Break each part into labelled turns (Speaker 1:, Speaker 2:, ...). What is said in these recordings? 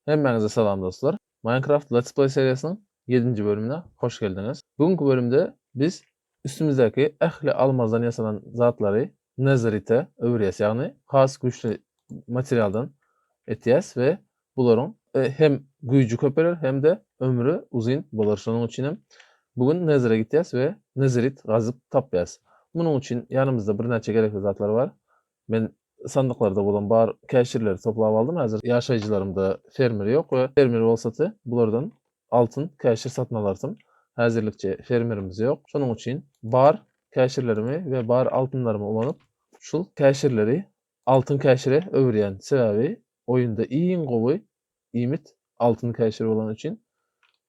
Speaker 1: Hemmenize salam dostlar. Minecraft Let's Play serisinin 7. bölümüne hoş geldiniz. Bugünkü bölümde biz üstümüzdeki ehli almazdan yasanan zatları Netherite öwürýäs, ýagny has güçlü materialdan etýäs ve buların hem güýjü köpeler hem de ömrü uzun bolar. Şonuň üçin bugün Nether'e gidýäs we Netherite gazyp tapýas. Munyň üçin ýanymyzda bir näçe gerekli zatlar bar. Men sandıklarda bolan bar käşirleri toplap aldım. Häzir ýaşaýjylarymda fermer ýok we fermer bolsady bulardan altın käşir satyn alartym. Häzirlikçe fermerimiz ýok. Şonuň üçin bar käşirlerimi we bar altynlarymy ulanyp şol käşirleri altın käşire öwürýän sebäbi oýunda iň gowy imit altın käşir bolan üçin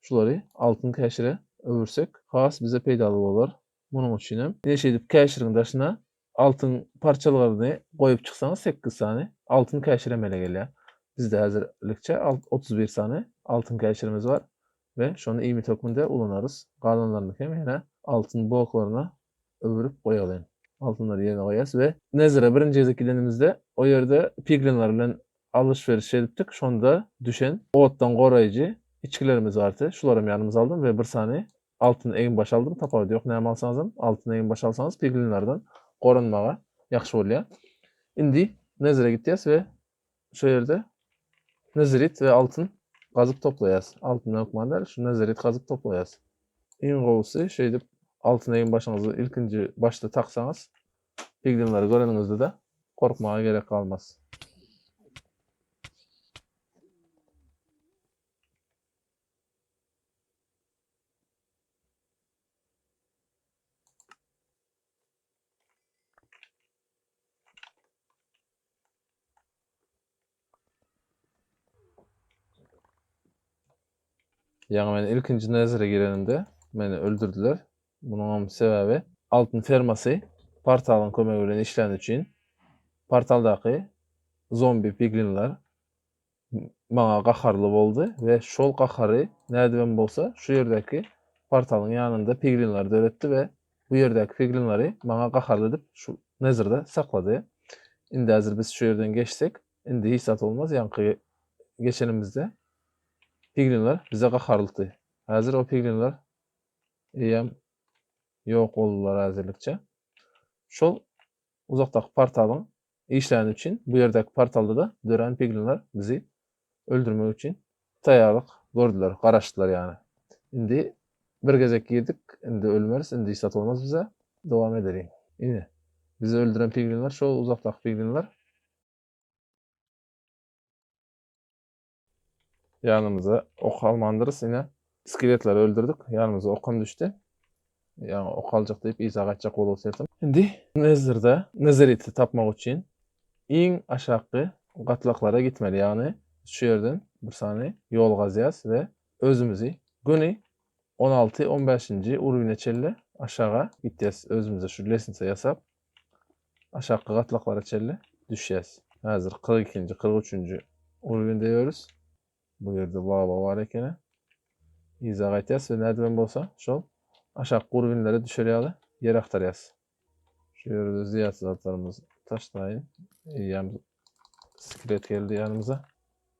Speaker 1: şolary altın käşire öwürsek has bize peýdaly bolar. Munyň üçinem neşe edip käşiriň daşyna altın parçalaryny goýup çyksaňyz 8 sany altın käşire mele gelýär. Bizde häzirlikçe 31 sany altın käşirimiz bar we şonu imit hökmünde ulanarys. Galanlaryny hem ýene altın bloklaryna öwürüp goýalyn. Altınları ýerine goýas we Nether'e birinji gezek gidenimizde o ýerde piglinler bilen alışveriş edipdik. Şonda düşen otdan goraýjy içkilerimiz bardy. Şularym ýanymyza aldym we bir sany altın egin baş aldım. Tapawdy ýok, näme alsaňyz altın egin baş alsaňyz piglinlerden goranmaga ýaxşy bolýar. Indi Nether'e gitýäs we şo ýerde Netherite we altın gazyp toplaýas. Altyn ökmanlar şu Netherite gazyp toplaýas. Iň gowsy şeýdip altın egin başyňyzy ilkinji başda taksaňyz piglinleri göreningizde de korkmaga gerek kalmaz. Ýa-ni men ilkinji Nether'e girenimde meni öldürdüler. Bunyň sebäbi altın fermasy portalyň kömegi bilen işlän üçin portaldaky zombi piglinler maňa gaharly boldy we şol gahary nädibem bolsa şu ýerdäki portalyň ýanynda piglinler döretdi we bu ýerdäki piglinleri maňa gaharly dip şu Nether'da saklady. Indi häzir biz şu ýerden geçsek, indi hiç zat bolmaz. Ýanky geçenimizde piglinler bize gaharlydy. Häzir o piglinler ýam ýok boldular häzirlikçe. Şol uzakdaky portalyň işlän üçin bu ýerdäki portalda da dören piglinler bizi öldürmek üçin taýýarlyk gördüler, garaşdylar ýani. Indi bir gezek girdik, indi ölmeris, indi hiç zat bolmaz bize. Dowam ederiň. Ine bizi öldüren piglinler şol uzakdaky piglinler. Ýanymyza ok almandyrys, ine skeletleri öldürdük. Ýanymyza okam düşdi. Ýani ok aljak diýip iza gaçjak bolup serdim. Indi Nether'da Netherite tapmak üçin iň aşaky gatlaklara gitmeli. Ýani şu ýerden bir sany ýol gazýas we özümizi güni 16-15-nji urwine çelle aşaga gitýäs. Özümize şu lesinse ýasap aşaky gatlaklara çelle düşýäs. Häzir 42-nji, 43-nji urwinde ýörüs. Bu ýerde lava bar ekeni. Iza gaýtýas we nädibem bolsa şol aşaky urwinlere düşerýär, ýer aktarýas. Şu ýerde ziýat zatlarymyz taşlaýyn. Ýam skelet geldi ýanymyza.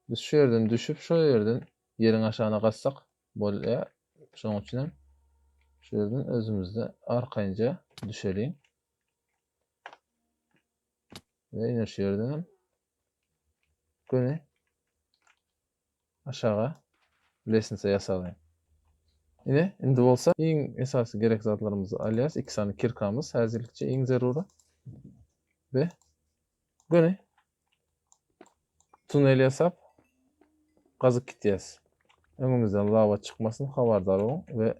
Speaker 1: Biz şu ýerden düşüp şo ýerden ýeriň aşagyna gassak bolýar. Şonuň üçin şu ýerden özümizde arkaýynja düşeliň. We ýene şu ýerden göni aşaga lesinse ýasalaýyn. Ine indi bolsa iň esasy gerek zatlarymyzy alýas. 2 sany kirkamyz häzirlikçe iň zeruri. We göni tunel ýasap gazyp gitýäs. Öňümizden lava çykmasyn habardar bolun we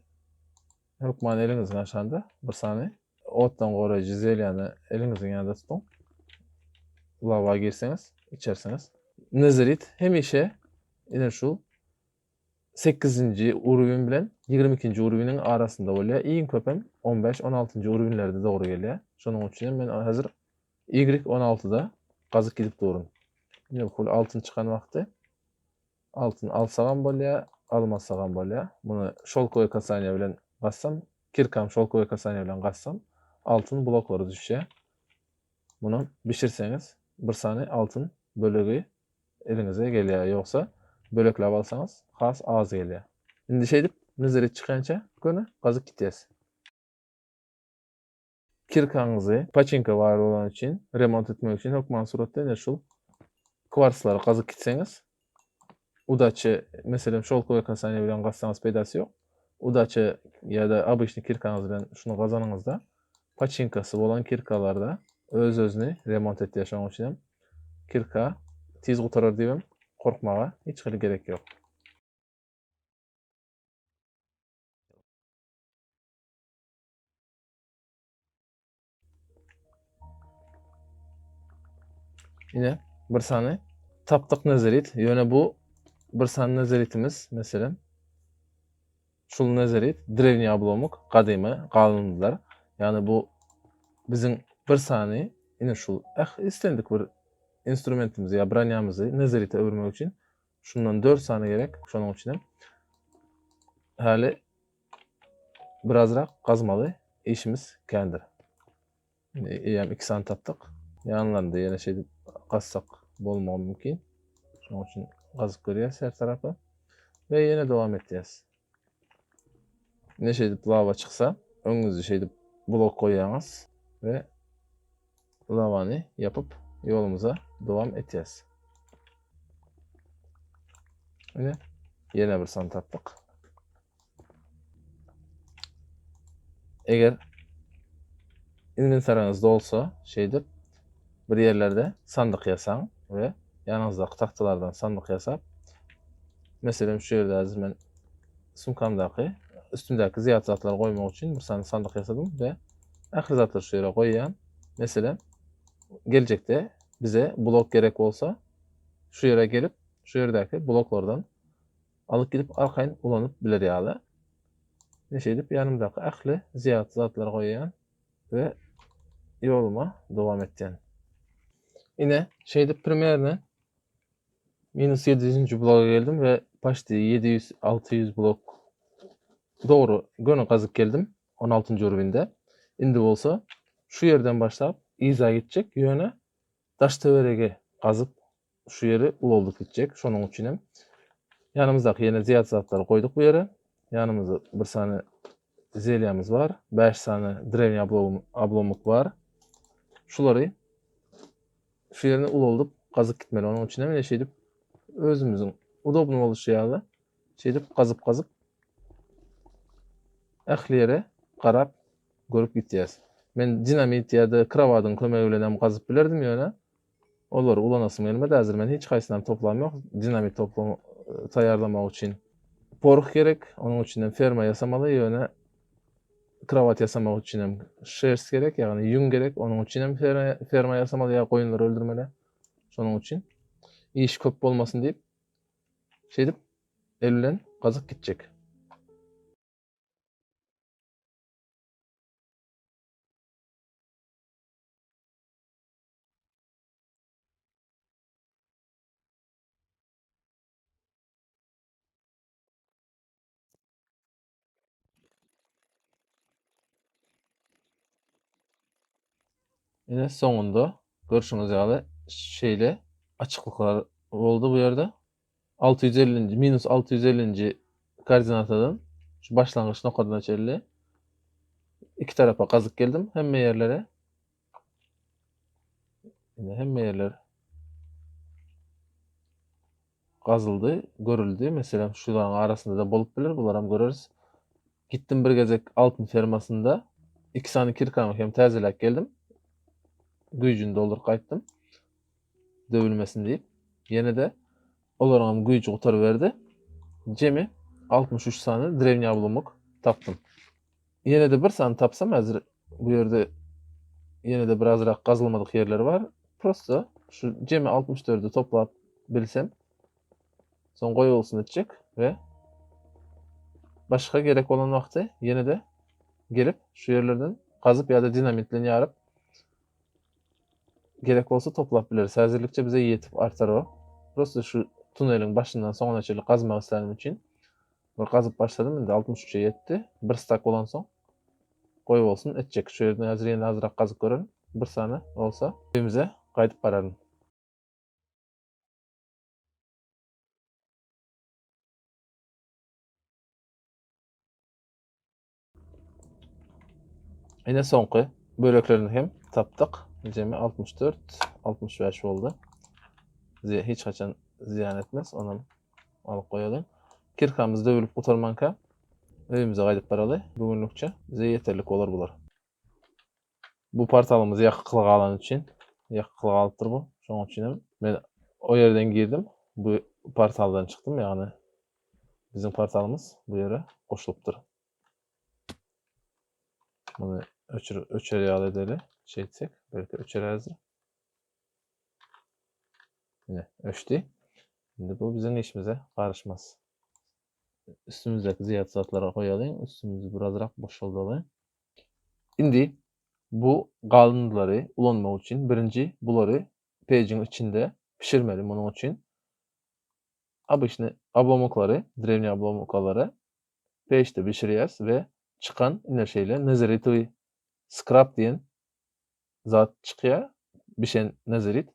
Speaker 1: hökman eliňizden aşanda bir sany otdan goraýjy zelýany eliňiziň ýanynda tutuň. Lava girseňiz, içerseňiz. Netherite hemişe ine şu 8-nji urwin bilen 22-nji urwiniň arasynda bolýar. Iň köpem 15-16-njy urwinlerde dogry gelýär. Şonuň üçin men häzir Y16-da gazyp gidip durun. Ine bu altın çykan wagty altın alsagam bolýar, almasagam bolýar. Muny şolkowy kasaniýa bilen gassam, kirkam şolkowy kasaniýa bilen gassam altın bloklary düşýär. Muny bişirseňiz bir sany altın bölegi eliňize gelýär. Ýoksa böleklep alsaňyz has az gelýär. Indi şey dip nezerit çykança göne gazyk gitýäs. Kirkaňyzy paçinka bar bolan üçin, remont etmek üçin hökman suratda ene şol kwarslary gazyk gitseňiz, udaçy meselem şolkowy kasany bilen gassaňyz peýdasy ýok. Udaçy ýa-da obyçny kirkaňyz bilen şunu gazanyňyzda paçinkasy bolan kirkalarda öz-özüni remont etýär. Şonuň üçin hem kirka tiz gutarar diýip korkmaga hiç hili gerek ýok. Ine bir sany tapdyk nezerit. Ýöne bu bir sany nezeritimiz meselem şol nezerit drewni oblomok, gadymy, galyndylar. Ýani bu biziň bir sany ine şol istendik bir instrumentimizi ýa branyamyzy nezerite öwürmek üçin şundan 4 sany gerek. Şonuň üçin hem häli birazrak gazmaly işimiz kendir. Ýa 2 sany tapdyk. Ýanlarynda ýene şey gassak bolmagi mümkin. Şonuň üçin gazyp görýäs her tarapy we ýene dowam etýäs. Neşe dip lava çyksa, öňüňizde şey dip blok goýýaňyz we lavany yapıp ýolumuza dowam etýäs. Ine ýene bir san tapdyk. Eger inventariňizde bolsa, şey dip bir yerlerde sandyk ýasaň we ýanyňyzdaky tahtalardan sandyk ýasap, meselem şu ýerde häzir men sumkamdaky üstümdäki ziyat zatlary goýmak üçin bir sany sandyk ýasadym we ähli zatlary şu ýere goýýan. Meselem gelecekde bize blok gerek bolsa şu ýere gelip şu ýerdäki bloklardan alyp gidip arkaýyn ulanyp biler ýaly. Neşe edip ýanymdaky ähli ziyat zatlary goýýan we ýoluma dowam etýän. Ine şey dip primerne -700-nji bloga geldim we paşty 700-600 blok dogry göne gazyp geldim 16-njy urwinde. Indi bolsa şu ýerden başlap iza gitjek ýöne Daşteberege gazyp şu ýeri ululdyk gitjek. Şonuň üçin hem ýanymyzdaky ýene ziyat zatlary goýduk bu ýere. Ýanymyzda bir sany zeliýamyz bar, 5 sany drewni oblomok bar. Şulary şu ýerine ululdyp gazyp gitmeli. Onuň üçin hem neşe edip özümüziň udobny boluşy ýaly şey edip gazyp ähli ýere garap görüp gitýäs. Men dinamit ýa-da krawadyň kömegi bilen hem gazyp bilerdim ýöne. Olary ulanasym gelmedi. Häzir men hiç gaýsyna toplam ýok. Dinamit toplamy taýýarlamak üçin poruk gerek. Onuň üçin hem ferma ýasamaly ýöne krawat ýasamak üçin hem şers gerek, ýagny ýün gerek. Onuň üçin hem ferma ýasamaly ýa goýunlary öldürmeli. Şonuň üçin iş köp bolmasyn diýip şey dip el bilen gazyp gitjek. Ine soňunda görüşüňiz ýaly şeýle açıklyklar boldy bu ýerde. 650-nji -650-nji koordinatadan şu başlangyç noktadan çelli iki tarafa gazyp geldim. Hemme ýerlere hemme ýerler gazyldy, görüldi. Meselem şularyň arasynda da bolup biler, bularam göreriz. Gittim bir gezek altyn fermasynda 2 sany kirkamy hem täzeläp geldim. Güýjüni doldurup gaýtdym. Döwülmesin diýip. Ýene de olaryň güýji gutar berdi. Jemi 63 sany drewni oblomok tapdym. Ýene de bir sany tapsam häzir bu ýerde ýene de birazrak gazylmadyk ýerler bar. Prosta şu jemi 64'ü toplap bilsem soň goýulsyn etjek we başga gerek bolan wagty ýene de gelip şu ýerlerden gazyp ýa-da dinamit bilen ýaryp gerek bolsa toplap bileriz. Häzirlikçe bize ýetip artar o. Prosta şu tuneliň başyndan soňuna çyly gazmak islenim üçin bir gazyp başladym. Indi 63'e ýetdi. Bir stak bolan soň goýup bolsun etjek. Şu ýerden häzir ýene azrak gazyp görelim. Bir sany bolsa evimize gaýdyp bararyn. Ine soňky böleklerini hem tapdyk. Jemi 64, 65 boldy. Hiç kaçan ziyan etmez. Ondan alıp koyalım. Kirkamız dövülüp gutarmanka öýümüze gaýdyp baraly. Bugünlükçe bize yeterlik bolar bular. Bu portalymyzy ýakyklyk alan üçin ýakyklyk alypdyr bu. Şoň üçin men o ýerden girdim. Bu portaldan çykdym, ýagny bizim portalymyz bu ýere goşulypdyr. Muny öçeri al edeli. Çeksek, belki öçeräzdir. Ine öçdi. Şimdi bu bizim işimize karışmaz. Üstümüzdeki ziyat zatlara koýalım. Üstümüzü birazrak boşaldaly. Indi bu galyndyları ulanmak için birinci bulary page'in içinde pişirmeli. Munyň üçin обычный обломоклary, древний обломоклary page'de pişirýäs we çıkan ine şeýle nezeritowy scrap diýen zat çykýar. Bişen nezerit.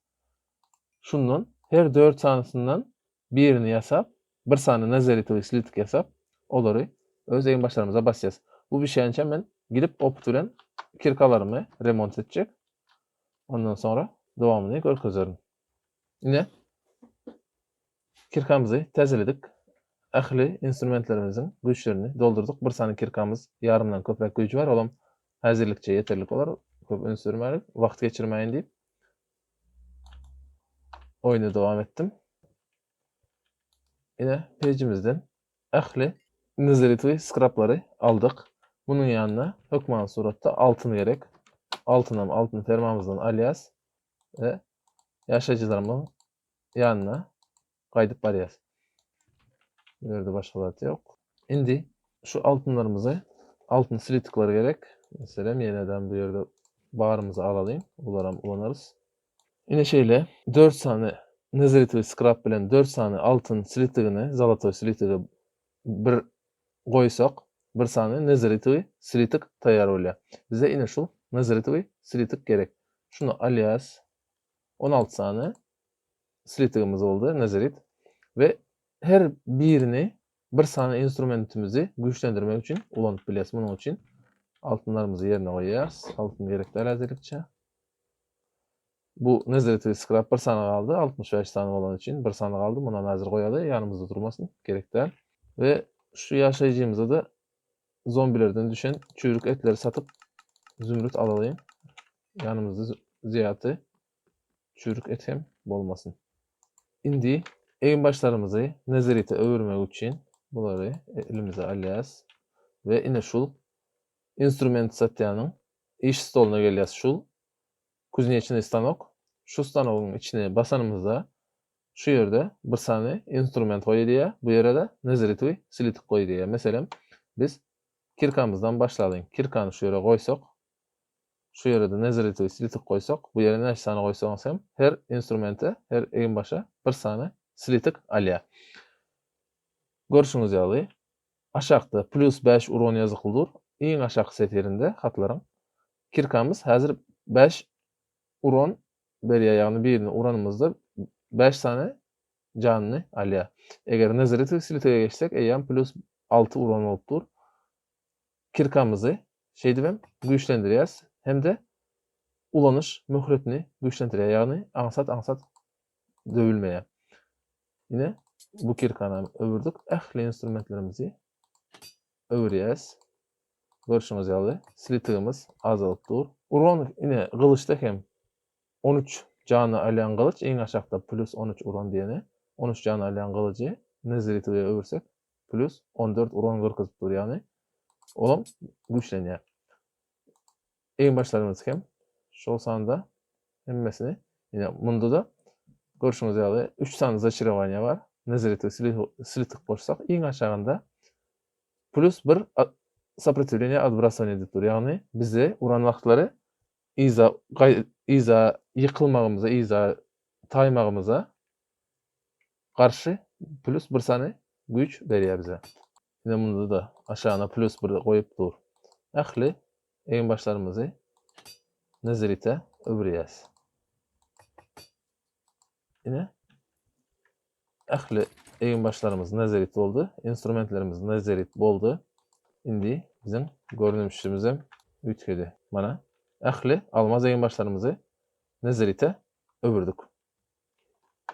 Speaker 1: Şundan her 4 sanysyndan birini ýasap, bir sany nezeritowy slitik ýasap, olary öz eň başlarymyza basýas. Bu bişençe men gidip oput bilen kirkalarımı remont edecek. Ondan sonra dowamyny görkezeriň. Ine kirkamyzy täzeledik. Ähli instrumentlerimiziň güýçlerini doldurduk. Bir sany kirkamyz ýarymdan köprek güýçi bar. Olam häzirlikçe yeterlik bolar. Köp önsürmälik, wagt geçirmäýin diýip oýuna dowam etdim. Ine page'imizden ähli nezeritowy scraplary aldyk. Bunun ýanyna hökman suratda altyn gerek. Altynam altyn fermamyzdan alýas we ýaşajylarymyň ýanyna gaýdyp barýas. Bu ýerde başga zat ýok. Indi şu altynlarymyzy, altyn slitikler gerek. Meselem ýeneden bu ýerde barymyzy alalım. Bularam ulanarys. Ine şeýle 4 sany nezeritowy scrap bilen 4 sany altyn slitigini, zalatoy slitigi bir goýsak, bir sany nezeritowy slitik taýýar bolýar. Bize ine şol nezeritowy slitik gerek. Şunu alýas 16 sany slitigimiz boldy, nezerit we her birini bir sany instrumentimizi güýçlendirmek üçin ulanyp bilýäs. Munyň üçin altynlarymyzy ýerine goýýas. Altyn gerekli häzirlikçe. Bu nezeritowy scrap bir sany galdy, 65 sany bolan üçin bir sany galdy. Muna häzir goýaly, ýanymyzda durmasyn, gerekli. We şu ýaşajymyza da zombilerden düşen çürük etleri satıp zümrüt alalım. Ýanymyzda ziýaty çürük et hem bolmasyn. Indi eň başlarymyzy nezerite öwürmek üçin bulary elimize alýas we ine şul instrument satýanyň iş stoluna gelýäs şul kuznечный станок. Şu stanogyň içine basanymyzda şu ýerde bir sany instrument goýdy. Bu ýere de nezeritowy slitik goýdy. Meselem biz kirkamyzdan başladyk. Kirkany şu ýere goýsak, şu ýere de nezeritowy slitik goýsak, bu ýere näçe sany goýsaňyz hem her instrumente, her eň başa bir sany slitik alýar. Görüşüňiz ýaly. Aşakda +5 uron ýazyklydyr. Eň aşaky seterinde hatlaryň. Kirkamyz häzir 5 uron berýär, ýagny birini uranymyzda 5 sany janyny alýar. Eger nezeritowy slitige geçsek, eýan +6 uron bolupdyr. Kirkamyzy şeýdip hem güýçlendirýäs hem de ulanyş möhretini güýçlendirýär, ýagny aňsat döwülmeýär. Ine bu kirkany öwürdük. Ähli instrumentlerimizi öwürýäs. Görüşüňiz ýaly. Slitigimiz azalypdyr. Uron ine gylyçda hem 13 jany alýan gylyç, eň aşakda +13 uron diýeni, 13 jany alýan gylyjy nezeritowy öwürsek +14 uron görkezipdir, ýagny olam güýçlenýär. Eň başlarymyz hem şol sanda hemmesini ine munda da görüşüňiz ýaly 3 sany zachirowaniýa bar. Nezeritowy slitik bolsak, eň aşagynda +1 сопротивление отбрасывания diýip dur. Ýagny bize uran wagtlary iza ýykylmagymyza, iza taýmagymyza garşy +1 sany güýç berýär bize. Ine munda da aşagyna +1 goýup dur. Ähli eň başlarymyzy nezerite öwürýäs. Ine ähli eň başlarymyz nezerit boldy, instrumentlerimiz nezerit boldy. Indi bizim görünüşimiz hem ütgedi. mana ähli almaz egenbaşlarymyzy nezarite öwürdük.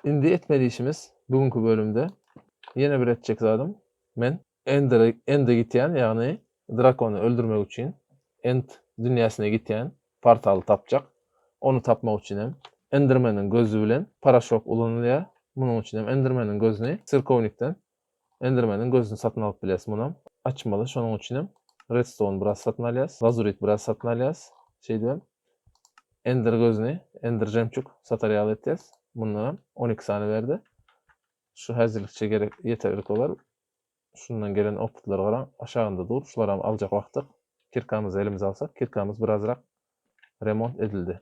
Speaker 1: Indi etmeli işimiz bugünkü bölümde yine bir etjek zadym. Men End'e gitýän, ýagny drakony öldürmek üçin End dünýäsine gitýän portaly tapjak. Onu tapmak üçin Endermanyň gözü bilen paraşok ulanylýar. Munuň üçin Endermanyň gözüni sirkownikden Endermanyň gözüni satyn alyp bilýäs munam. Açmaly, şonuň üçin redstone biraz satyn alýas, lazurit biraz satyn alýas. Şeýdem Ender gözüni, Ender jemçuk satar ýaly etýäs. Bundan 12 sany berdi. Şu häzirlikçe gerek yeterlik bolar. Şundan gelen outputlara garaň aşagynda dur. Şulara aljak wagtda kirkamyzy elimize alsak, kirkamyz birazrak remont edildi.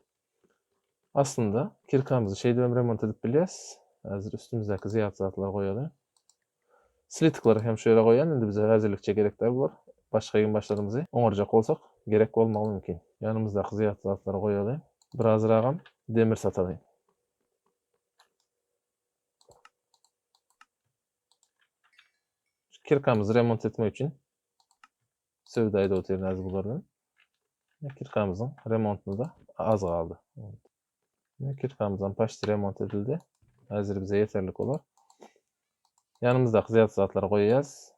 Speaker 1: Aslında kirkamyzy şeýdem remont edip bilýäs. Häzir üstümizdäki ziyat zatlary goýaly. Slitiklary hem şu ýere goýan, endi bize häzirlikçe gerekler bolar. Başga egenbaşlarymyzy oňarjak bolsak gerek bolmagy mümkin. Ýanymyzdaky ziyat zatlary goýaly. Birazragam demir sataly. Kirkamyzy remont etmek üçin sövdaýda oturýan häzir bulardan. Kirkamyzyň remontuna da az galdy. Kirkamyzdan paşty remont edildi. Häzir bize yeterlik bolar. Ýanymyzdaky ziyat zatlary goýýas.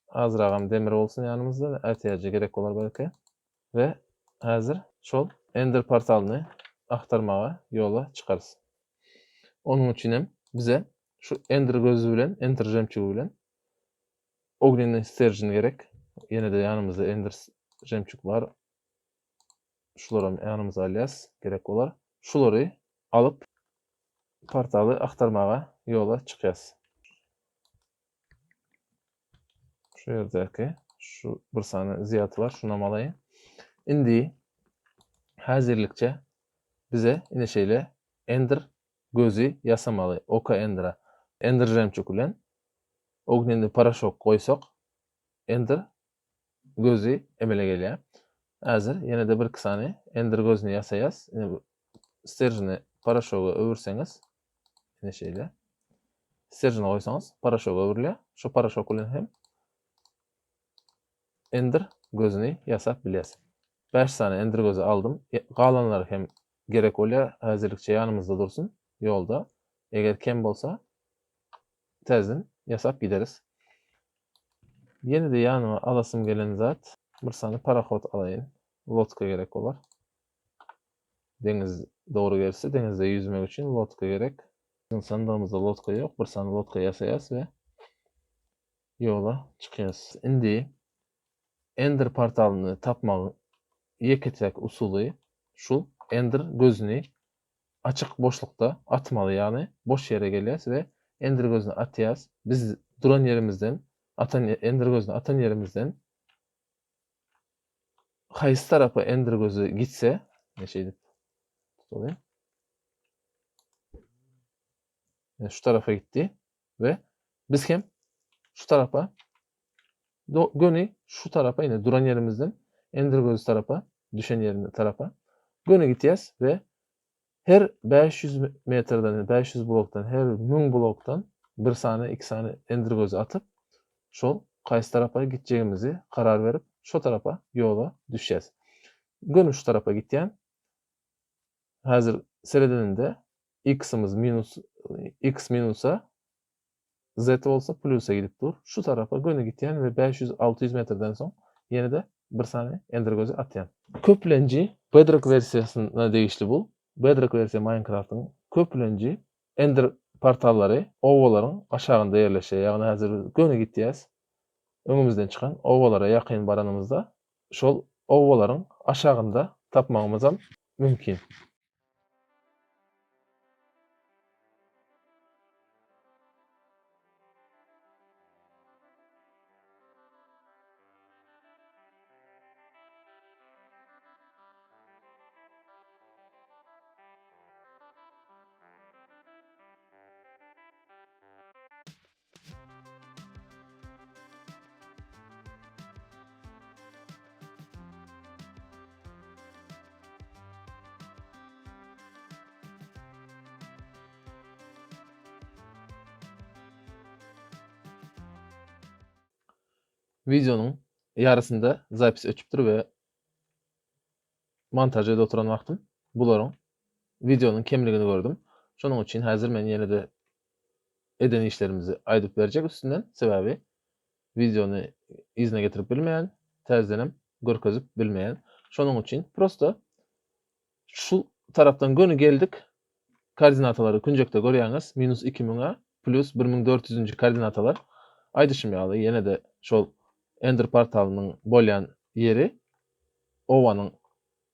Speaker 1: Azragam demir bolsun ýanymyzda, ätýärje gerek bolar belki. Ve häzir şol Ender portalyny aktarmaga ýola çykarys. Onun üçin bize şu Ender gözü bilen, Ender jemçugy bilen Ognenin sterjini gerek. Yine de ýanymyzda Ender jemçuk var. Şulara ýanymyza alýas gerek bolar. Şulary alyp portaly aktarmaga ýola çykýas. Şu ýerdäki şu bir sany ziyat var, şunu alaýyn. Indi häzirlikçe bize ine şeýle Ender gözü ýasamaly. Oka Ender'a. Ender jemçuk bilen Ogneni paraşok goýsak, Ender gözü emele gelýär. Häzir ýene de bir sany Ender gözüni ýasaýas. Sterjini paraşoga öwürseňiz, ine şeýle. Sterjini goýsaňyz, paraşoga öwürilýär. Şu paraşok bilen hem Ender gözüni ýasap bilýäs. 5 sany Ender gözü aldym. Galanlary hem gerek bolýar. Häzirlikçe ýanymyzda dursun ýolda. Eger kem bolsa täzeden ýasap gideriz. Yine de ýanyma alasym gelen zat bir sany paraxot alaýyn. Lodka gerek bolar. Deňiz dogry gelse, deňizde ýüzmek üçin lodka gerek. Bizim sandığımızda lodka ýok. Bir sany lodka ýasaýas we ýola çykýas. Indi Ender portalyny tapmagyň ýeketek usuly şul: Ender gözüni açyk boşlukda atmaly, ýagny boş ýere gelýäs we Ender gözüni atýas. Biz duran ýerimizden, Ender gözüni atan ýerimizden haýsy tarapy Ender gözü gitse, neşe tutulýar. Şu tarafa gitti ve biz hem şu tarafa göni şu tarafa ine duran ýerimizden Ender gözü tarafa, düşen ýerine tarafa göni gitýäs we her 500 metreden, 500 blokdan, her 1000 blokdan bir sany, 2 sany Ender gözü atyp şol kaýsy tarafa gitjegimizi karar berip şu tarafa ýola düşýäs. Göni şu tarafa gitýän. Häzir seredeninde x'imiz minus x minusa z bolsa plusa gidip dur. Şu tarafa göni gitýän we 500-600 metreden soň ýene de bir sany Ender gözü atýan. Köplenji Bedrock versiýasyna degişli bul. Bedrock versiýa Minecraft'ın köplenji Ender portallary owalaryň aşagynda ýerleşýär. Ýagny häzir göni gitýäs. Öňümizden çykan owalara ýakyn baranymyzda şol owalaryň aşagynda tapmagymyzam mümkin. Videonun yarısında zapis öçüpdür ve montaj edip oturan wagtym bularyň videonun kemligini gördüm. Şonuň üçin häzir men ýene-de eden işlerimizi aýdyp berjek üstünden. Sebäbi videonu izine getirip bilmeýän, täzenem görkezip bilmeýän. Şonuň üçin prosta şu tarapdan göni geldik. Koordinatalary künjekde görýäňiz -2000'a plus 1400-nji koordinatalar aýdyşym ýaly ýene-de şol Ender portalynyň bolýan ýeri owanyň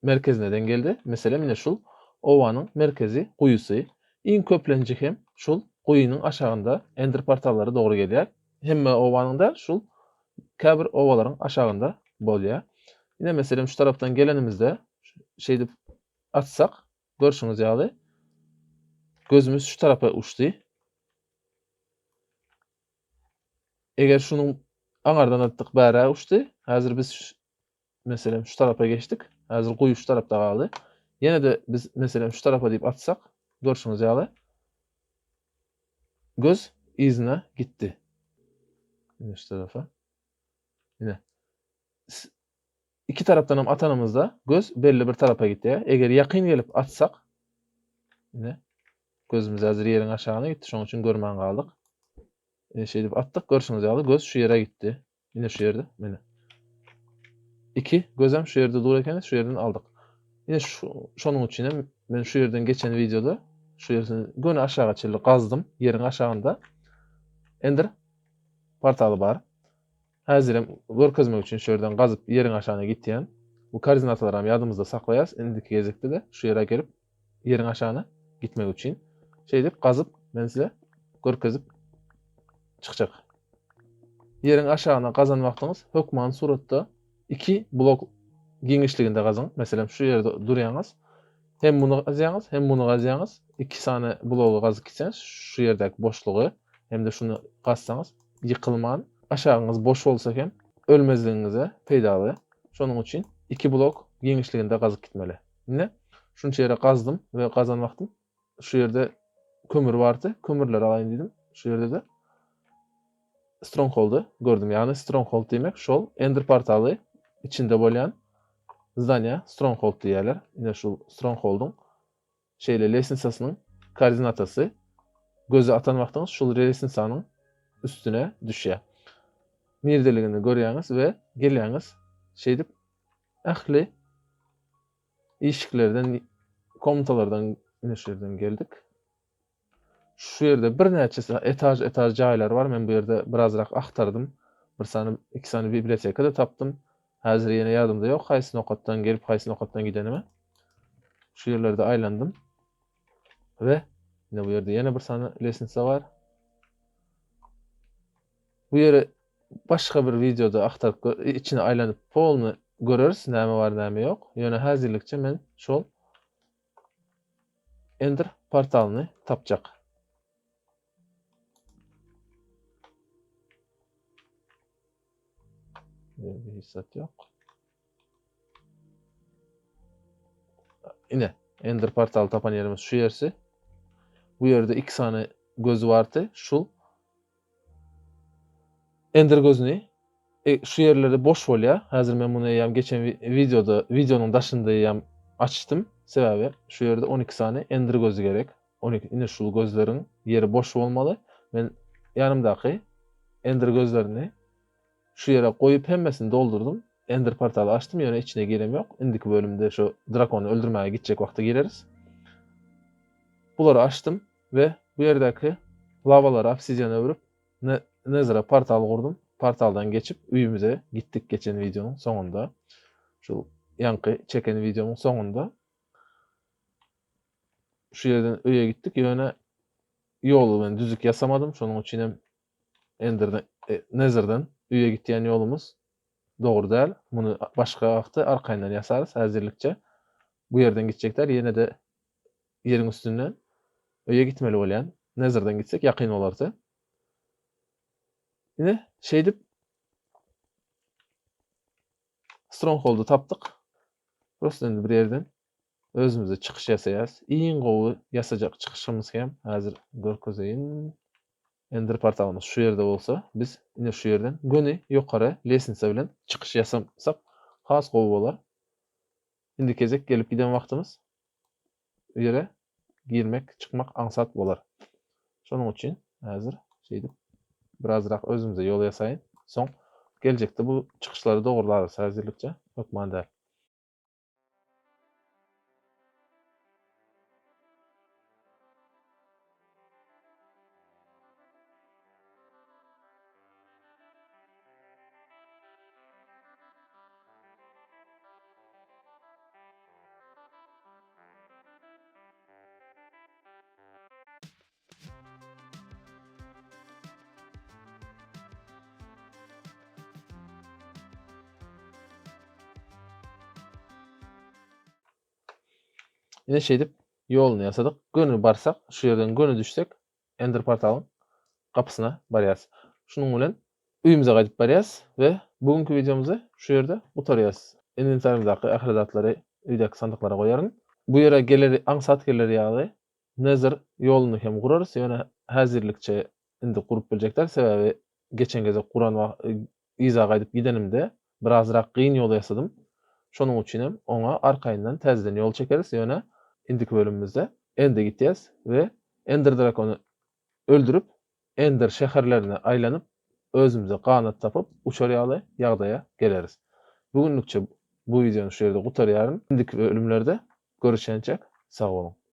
Speaker 1: merkezine den geldi. Meselem ine şul owanyň merkezi guýusy. Iň köplenji hem şul guýunyň aşagynda Ender portallary dogry gelýär. Hemme owanyň da şul käbir owalaryň aşagynda bolýar. Ine meselem şu tarapdan gelenimizde şeýdi atsak görüşüňiz ýaly gözümüz şu tarafa uçdy. Eger şunuň aňardan atdyk bära uçdy. Häzir biz meselem şu tarafa geçtik. Häzir guýu şu tarapda galdy. Ýene-de biz meselem şu tarafa diýip atsak görüşüňiz ýaly göz izine gitdi. Ine şu tarafa. Ine. İki tarapdan hem atanymyzda göz belli bir tarafa gitdi. Eger ýakyn gelip atsak ine gözümüz häzir ýeriň aşagyna gitdi. Şoň üçin görmän galdyk. Şeýdip atdyk görüşüňiz ýaly göz şu ýere gitdi. Ine şu ýerde mene. İki gözem şu ýerde dur eken şu ýerden aldyk. Ine şonuň üçin hem men şu ýerden geçen videoda şu ýerden göni aşaga çyly gazdym. Ýeriň aşagynda Ender portaly bar. Häzir hem görkezmek üçin şu ýerden gazyp ýeriň aşagyna gitýän. Bu koordinatalary hem ýadymyzda saklaýas. Endiki gezekde de şu ýere gelip ýeriň aşagyna gitmek üçin şeýdip gazyp men size görkezip çykjak. Ýeriň aşagyna gazan wagtyňyz hökman suratda 2 blok giňişliginde gazyň. Meselem şu ýerde durýaňyz. Hem muny gazýaňyz, hem muny gazýaňyz. 2 sany blogy gazyp gitseňiz şu ýerdäki boşlugy hem de şunu gazsaňyz ýykylman. Aşagyňyz boş bolsa hem ölmezligiňize peýdaly. Şonuň üçin 2 blok giňişliginde gazyp gitmeli. Ine şunça ýere gazdym we gazan wagtym şu ýerde kömür bardy. Kömürler alaýyn diýdim. Şu ýerde de Stronghold'u gördüm. Yani Stronghold demek şol Ender portaly içinde bolýan zdania Stronghold diýerler. Ine şu Stronghold'un şeýle lesensasynyň koordinatasy göze atan wagtyňyz şol lesensanyň üstüne düşýär. Nerdeligini görýäňiz we gelýäňiz şeýdip ähli işiklerden komutalardan ine şu ýerden geldik. Şu ýerde bir näçe etaj jaýlar bar. Men bu ýerde birazrak aktardım. Bir sany, iki sany biblioteka da tapdym. Häzir ýene ýadymda ýok. Haýsy nokatdan gelip haýsy nokatdan gidenime. Şu ýerlerde aýlandym. We ine bu ýerde ýene bir sany lesensa bar. Bu ýere başga bir videoda aktaryp içine aýlanyp polny göreriz. Näme bar, näme ýok. Ýöne häzirlikçe men şol Ender portalyny tapjak. Bir hissat yok. Ine Ender portaly tapan ýerimiz şu ýersi. Bu ýerde 2 sany gözü bardy. Şul Ender gözüni şu ýerleri boş bolýar. Häzir men muny ýam geçen videoda videonun daşynda ýam açdym. Sebäbi şu ýerde 12 sany Ender gözü gerek. 12 ine şul gözleriň ýeri boş bolmaly. Men ýanymdaky Ender gözlerini şu ýere goýup hemmesini doldurdum. Ender portaly açdym, ýöne içine girem ýok. Indiki bölümde şu drakony öldürmäge gitjek wagtda gireriz. Bulary açdym we bu ýerdäki lavalary obsidian öwürüp Nether'a portal gurdum. Portaldan geçip üýümize gittik geçen videonun soňunda. Şu ýanky çeken videonun soňunda. Şu ýerden öýe gittik. Ýöne ýolu ben düzük ýasamadym. Şonuň üçin hem Ender'den Nether'dan üýe gitýän ýolumuz dogry däl. Muny başga wagty arkaýyndan ýasarys häzirlikçe. Bu ýerden gitjekler ýene de ýeriň üstünden öýe gitmeli bolýan. Nether'dan gitsek ýakyn bolardy. Ine şeýdip Stronghold'u tapdyk. Prosta endi bir ýerden özümüze çykyş ýasaýas. Iň gowy ýasajak çykyşymyz hem häzir görkezeýin. Ender portalymyz şu ýerde bolsa, biz ine şu ýerden göni ýokary lesensa bilen çykyş ýasasak has gowy bolar. Indi kezek gelip giden wagtymyz bu ýere girmek, çıkmak aňsat bolar. Şonuň üçin häzir şeýdip birazrak özümize ýol ýasaýyn. Soň geljekde bu çykyşlary dogrularys häzirlikçe hökman däl. Ine şeýdip ýoluny ýasadyk. Göni barsak, şu ýerden göni düşsek, Ender portalyň gapysyna barýas. Şunuň bilen üýümize gaýdyp barýas we bugünkü videomuzy şu ýerde gutarýas. Inventaryňyzdaky ählidatlary üýdäki sandyklara goýaryn. Bu ýere geleri aňsat geleri ýaly Nether ýoluny hem gurarys. Ýöne häzirlikçe indi gurup biljekler. Sebäbi geçen geze guran iza gaýdyp gidenimde birazrak gyn ýol ýasadym. Şonuň üçin hem oňa arkaýyndan täzeden ýol çekeris. Ýöne indiki bölümimizde Ende gitýäs we Ender drakony öldürüp Ender şäherlerine aýlanyp özümüze kanat tapyp uçar ýaly ýagdaýa geleris. Bugünlükçe bu videonu şu ýerde gutarýaryn. Indiki bölümlerde görüşençek sag bolun.